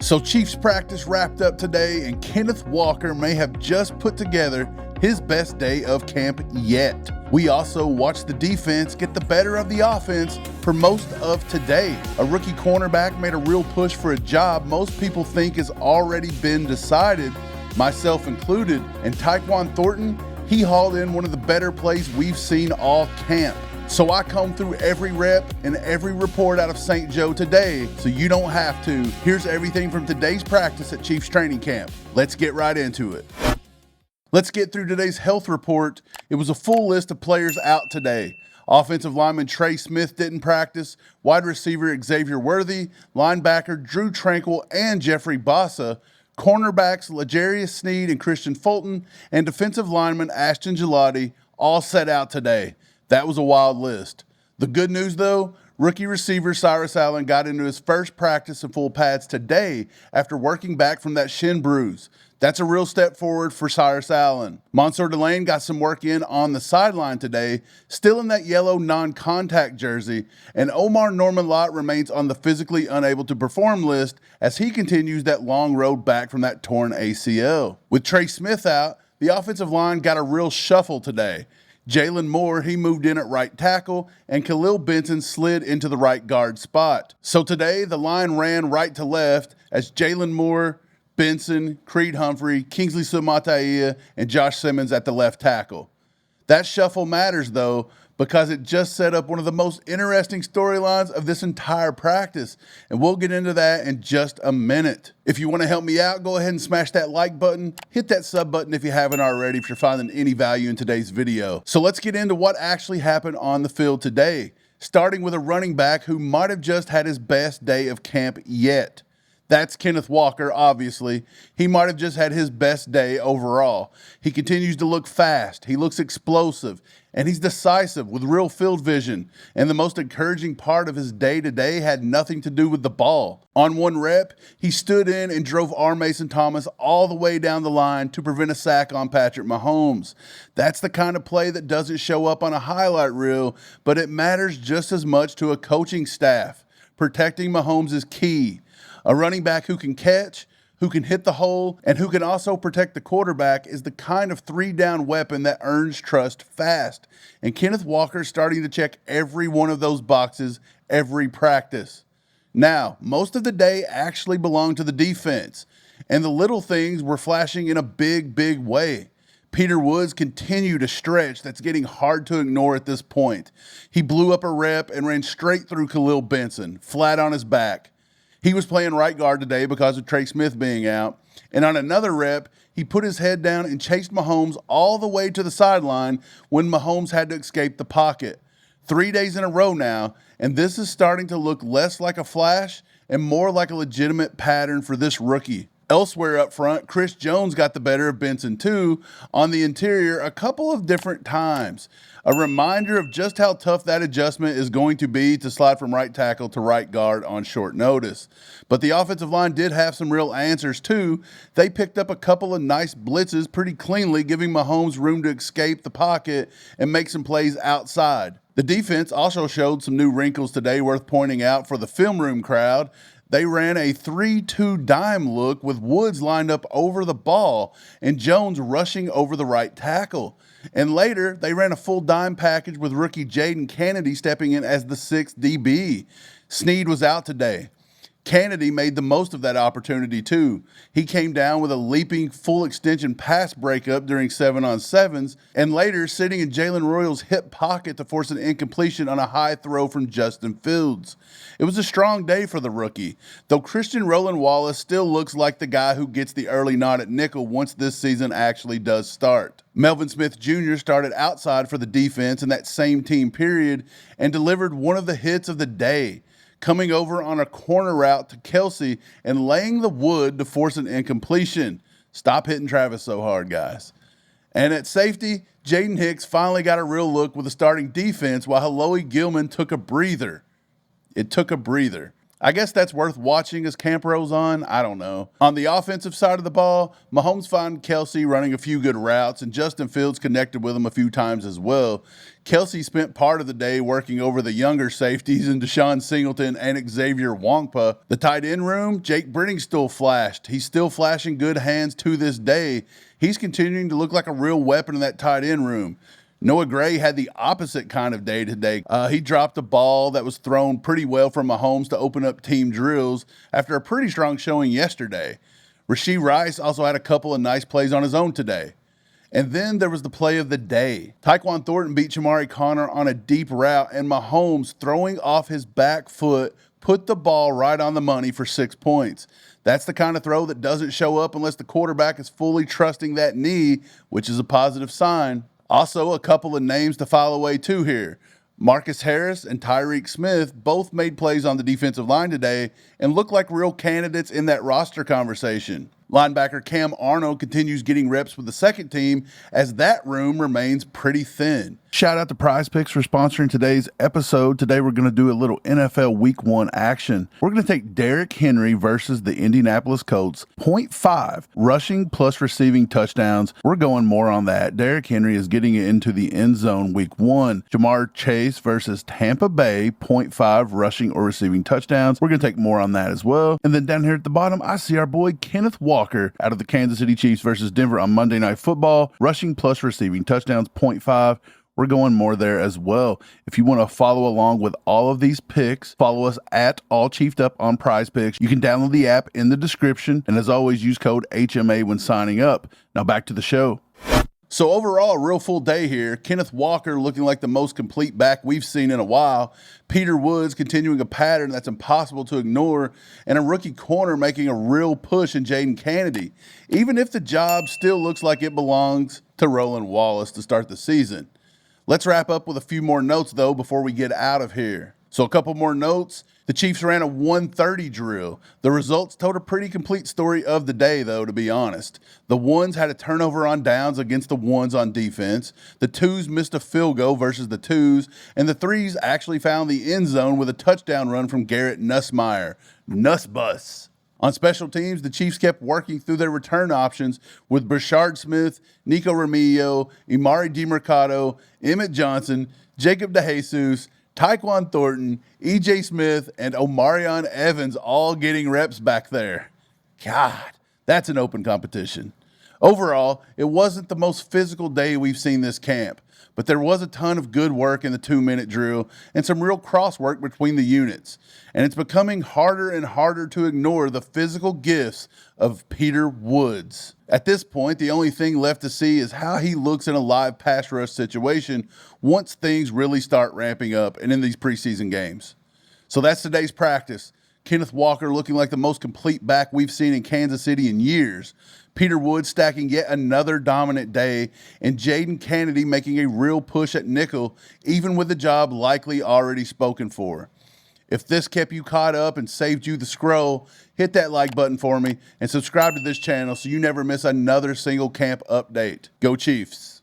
So Chiefs practice wrapped up today, and Kenneth Walker may have just put together his best day of camp yet. We also watched the defense get the better of the offense for most of today. A rookie cornerback made a real push for a job most people think has already been decided, myself included, and Tyquan Thornton, he hauled in one of the better plays we've seen all camp. So I combed through every rep and every report out of St. Joe today, so you don't have to. Here's everything from today's practice at Chiefs training camp. Let's get right into it. Let's get through today's health report. It was a full list of players out today. Offensive lineman Trey Smith didn't practice, wide receiver Xavier Worthy, linebacker Drew Tranquil and Jeffrey Bassa, cornerbacks L'Jarius Sneed and Christian Fulton, and defensive lineman Ashton Gelati all set out today. That was a wild list. The good news though, rookie receiver Cyrus Allen got into his first practice in full pads today after working back from that shin bruise. That's a real step forward for Cyrus Allen. Monsieur Delane got some work in on the sideline today, still in that yellow non-contact jersey, and Omar Norman-Lott remains on the physically unable to perform list as he continues that long road back from that torn ACL. With Trey Smith out, the offensive line got a real shuffle today. Jalen Moore, he moved in at right tackle, and Khalil Benson slid into the right guard spot. So today, the line ran right to left as Jalen Moore, Benson, Creed Humphrey, Kingsley Suamataia, and Josh Simmons at the left tackle. That shuffle matters, though, because it just set up one of the most interesting storylines of this entire practice, and we'll get into that in just a minute. If you want to help me out, go ahead and smash that like button. Hit that sub button if you haven't already, if you're finding any value in today's video. So let's get into what actually happened on the field today, starting with a running back who might have just had his best day of camp yet. That's Kenneth Walker, obviously. He might have just had his best day overall. He continues to look fast, he looks explosive, and he's decisive with real field vision. And the most encouraging part of his day-to-day had nothing to do with the ball. On one rep, he stood in and drove R. Mason Thomas all the way down the line to prevent a sack on Patrick Mahomes. That's the kind of play that doesn't show up on a highlight reel, but it matters just as much to a coaching staff. Protecting Mahomes is key. A running back who can catch, who can hit the hole, and who can also protect the quarterback is the kind of three-down weapon that earns trust fast. And Kenneth Walker is starting to check every one of those boxes every practice. Now, most of the day actually belonged to the defense, and the little things were flashing in a big way. Peter Woods continued a stretch that's getting hard to ignore at this point. He blew up a rep and ran straight through Khalil Benson, flat on his back. He was playing right guard today because of Trey Smith being out. And on another rep, he put his head down and chased Mahomes all the way to the sideline when Mahomes had to escape the pocket. 3 days in a row now, and this is starting to look less like a flash and more like a legitimate pattern for this rookie. Elsewhere up front, Chris Jones got the better of Benson too on the interior a couple of different times. A reminder of just how tough that adjustment is going to be to slide from right tackle to right guard on short notice. But the offensive line did have some real answers too. They picked up a couple of nice blitzes pretty cleanly, giving Mahomes room to escape the pocket and make some plays outside. The defense also showed some new wrinkles today worth pointing out for the film room crowd. They ran a 3-2 dime look with Woods lined up over the ball and Jones rushing over the right tackle. And later, they ran a full dime package with rookie Jadon Canady stepping in as the 6th DB. Sneed was out today. Canady made the most of that opportunity too. He came down with a leaping full extension pass breakup during 7-on-7s, and later sitting in Jalen Royal's hip pocket to force an incompletion on a high throw from Justin Fields. It was a strong day for the rookie, though Christian Roland Wallace still looks like the guy who gets the early nod at nickel once this season actually does start. Melvin Smith Jr. started outside for the defense in that same team period and delivered one of the hits of the day, coming over on a corner route to Kelsey and laying the wood to force an incompletion. Stop hitting Travis so hard, guys. And at safety, Jaden Hicks finally got a real look with the starting defense while Haloy Gilman took a breather. It took a breather. I guess that's worth watching as camp rolls on. I don't know. On the offensive side of the ball, Mahomes found Kelsey running a few good routes, and Justin Fields connected with him a few times as well. Kelsey spent part of the day working over the younger safeties in Deshaun Singleton and Xavier Wongpa. The tight end room, Jake Britting still flashed. He's still flashing good hands to this day. He's continuing to look like a real weapon in that tight end room. Noah Gray had the opposite kind of day today. He dropped a ball that was thrown pretty well from Mahomes to open up team drills after a pretty strong showing yesterday. Rashee Rice also had a couple of nice plays on his own today. And then there was the play of the day. Tyquan Thornton beat Jamari Conner on a deep route, and Mahomes, throwing off his back foot, put the ball right on the money for 6 points. That's the kind of throw that doesn't show up unless the quarterback is fully trusting that knee, which is a positive sign. Also, a couple of names to file away too here. Marcus Harris and Tyreek Smith both made plays on the defensive line today and look like real candidates in that roster conversation. Linebacker Cam Arnold continues getting reps with the second team as that room remains pretty thin. Shout out to Prize Picks for sponsoring today's episode. Today we're going to do a little NFL Week 1 action. We're going to take Derrick Henry versus the Indianapolis Colts, 0.5 rushing plus receiving touchdowns. We're going more on that. Derrick Henry is getting into the end zone Week 1. Jamar Chase versus Tampa Bay, 0.5 rushing or receiving touchdowns. We're going to take more on that as well. And then down here at the bottom, I see our boy Kenneth Walker out of the Kansas City Chiefs versus Denver on Monday Night Football, rushing plus receiving touchdowns, 0.5. We're going more there as well. If you want to follow along with all of these picks, follow us at All Chiefed Up on Prize Picks. You can download the app in the description, and as always, use code HMA when signing up. Now back to the show. So overall, a real full day here. Kenneth Walker looking like the most complete back we've seen in a while. Peter Woods continuing a pattern that's impossible to ignore. And a rookie corner making a real push in Jadon Canady, even if the job still looks like it belongs to Roland Wallace to start the season. Let's wrap up with a few more notes, though, before we get out of here. So a couple more notes. The Chiefs ran a 1:30 drill. The results told a pretty complete story of the day, though, to be honest. The ones had a turnover on downs against the ones on defense. The twos missed a field goal versus the twos. And the threes actually found the end zone with a touchdown run from Garrett Nussmeier. Nussbus. On special teams, the Chiefs kept working through their return options with Brashard Smith, Nico Remilio, Imari DiMercado, Emmett Johnson, Jacob DeJesus, Tyquan Thornton, E.J. Smith, and Omarion Evans all getting reps back there. God, that's an open competition. Overall, it wasn't the most physical day we've seen this camp, but there was a ton of good work in the 2-minute drill and some real cross work between the units. And it's becoming harder and harder to ignore the physical gifts of Peter Woods. At this point, the only thing left to see is how he looks in a live pass rush situation once things really start ramping up and in these preseason games. So that's today's practice. Kenneth Walker looking like the most complete back we've seen in Kansas City in years. Peter Woods stacking yet another dominant day, and Jadon Canady making a real push at nickel, even with the job likely already spoken for. If this kept you caught up and saved you the scroll, hit that like button for me and subscribe to this channel so you never miss another single camp update. Go Chiefs!